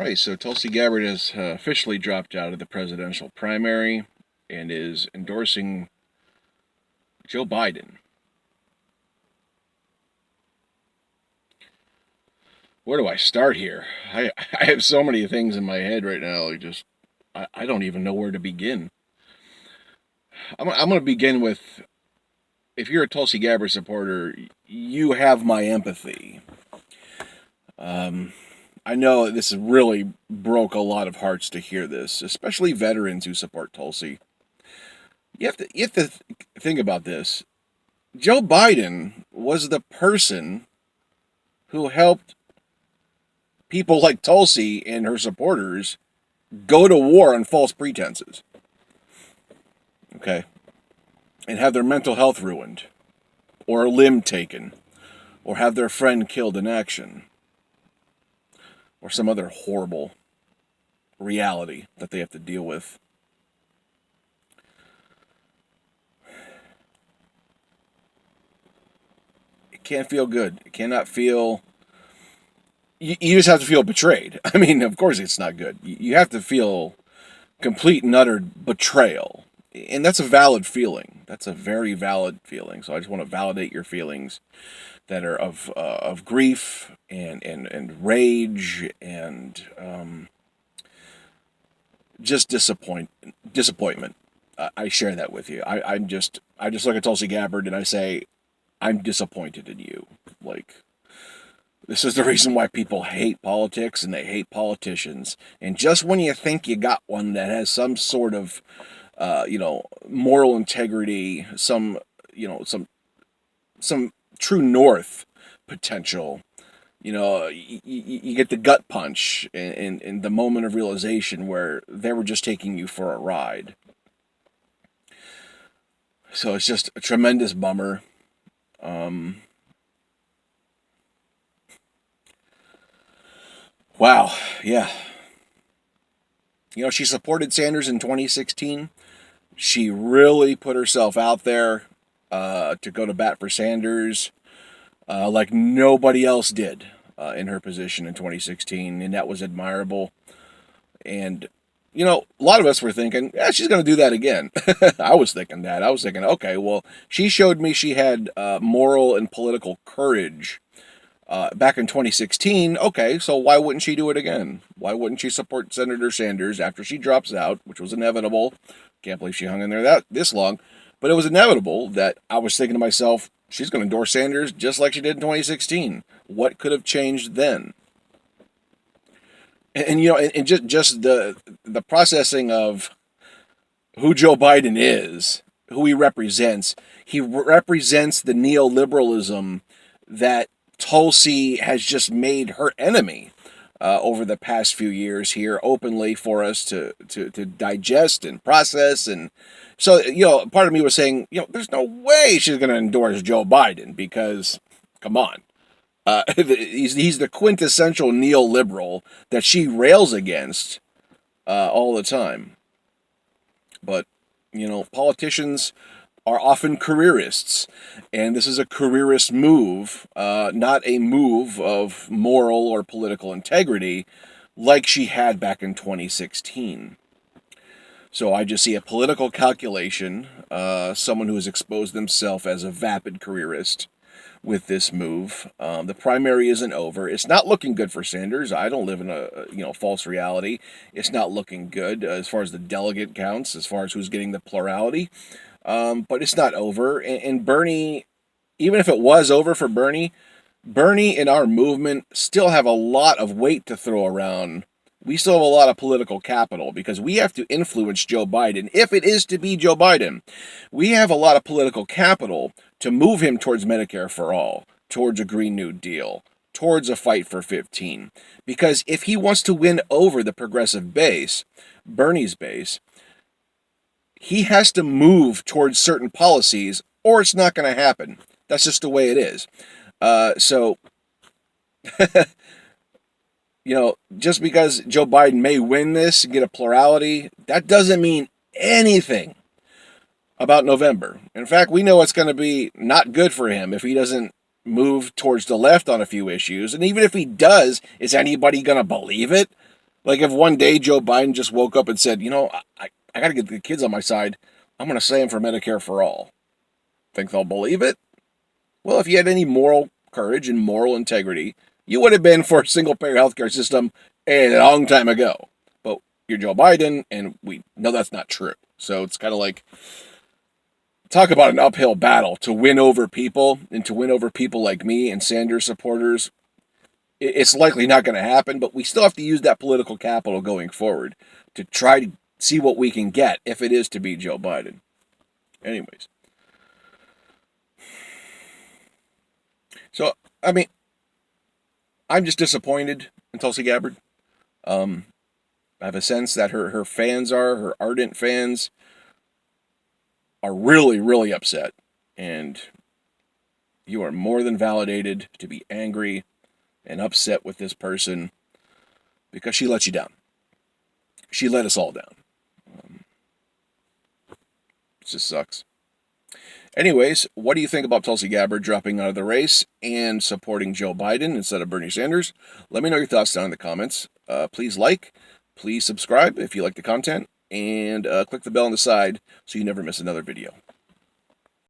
Right, so Tulsi Gabbard has officially dropped out of the presidential primary and is endorsing Joe Biden. Where do I start here? I have so many things in my head right now. I don't even know where to begin. I'm going to begin with, if you're a Tulsi Gabbard supporter, you have my empathy. I know this really broke a lot of hearts to hear this, especially veterans who support Tulsi. You have to think about this. Joe Biden was the person who helped people like Tulsi and her supporters go to war on false pretenses. Okay. And have their mental health ruined, or a limb taken, or have their friend killed in action, or some other horrible reality that they have to deal with. It can't feel good. It cannot feel. You just have to feel betrayed. I mean, of course, it's not good. You have to feel complete and utter betrayal. And that's a valid feeling. That's a very valid feeling. So I just want to validate your feelings that are of grief and rage and just disappointment. I share that with you. I just look at Tulsi Gabbard and I say, I'm disappointed in you. Like, this is the reason why people hate politics and they hate politicians. And just when you think you got one that has some sort of, moral integrity, some true north potential, you get the gut punch in the moment of realization where they were just taking you for a ride. So it's just a tremendous bummer. Wow, yeah. She supported Sanders in 2016. She really put herself out there to go to bat for Sanders like nobody else did in her position in 2016, and that was admirable. And, a lot of us were thinking, yeah, she's going to do that again. I was thinking that. I was thinking, okay, well, she showed me she had moral and political courage back in 2016. Okay, so why wouldn't she do it again? Why wouldn't she support Senator Sanders after she drops out, which was inevitable? Can't believe she hung in there this long. But it was inevitable that I was thinking to myself, she's going to endorse Sanders just like she did in 2016. What could have changed then? And just the processing of who Joe Biden is, who he represents. He represents the neoliberalism that Tulsi has just made her enemy over the past few years here openly for us to digest and process. And so, part of me was saying, there's no way she's going to endorse Joe Biden because, come on. He's the quintessential neoliberal that she rails against all the time. But, politicians are often careerists, and this is a careerist move, not a move of moral or political integrity like she had back in 2016. So I just see a political calculation, someone who has exposed themselves as a vapid careerist with this move. The primary isn't over. It's not looking good for Sanders. I don't live in a false reality. It's not looking good as far as the delegate counts, as far as who's getting the plurality. But it's not over. And Bernie, even if it was over for Bernie and our movement still have a lot of weight to throw around. We still have a lot of political capital because we have to influence Joe Biden. If it is to be Joe Biden, we have a lot of political capital to move him towards Medicare for all, towards a Green New Deal, towards a fight for 15. Because if he wants to win over the progressive base, Bernie's base, he has to move towards certain policies or it's not going to happen. That's just the way it is. So, just because Joe Biden may win this and get a plurality, that doesn't mean anything about November. In fact, we know it's going to be not good for him if he doesn't move towards the left on a few issues. And even if he does, is anybody going to believe it? Like if one day Joe Biden just woke up and said, I got to get the kids on my side. I'm going to say I'm for Medicare for all. Think they'll believe it? Well, if you had any moral courage and moral integrity, you would have been for a single payer healthcare system a long time ago. But you're Joe Biden, and we know that's not true. So it's kind of like, talk about an uphill battle to win over people, and to win over people like me and Sanders supporters. It's likely not going to happen, but we still have to use that political capital going forward to try to see what we can get if it is to be Joe Biden. Anyways. So, I mean, I'm just disappointed in Tulsi Gabbard. I have a sense that her fans her ardent fans, are really, really upset. And you are more than validated to be angry and upset with this person because she let you down. She let us all down. It just sucks. Anyways, what do you think about Tulsi Gabbard dropping out of the race and supporting Joe Biden instead of Bernie Sanders? Let me know your thoughts down in the comments. Please please subscribe if you like the content, and click the bell on the side so you never miss another video.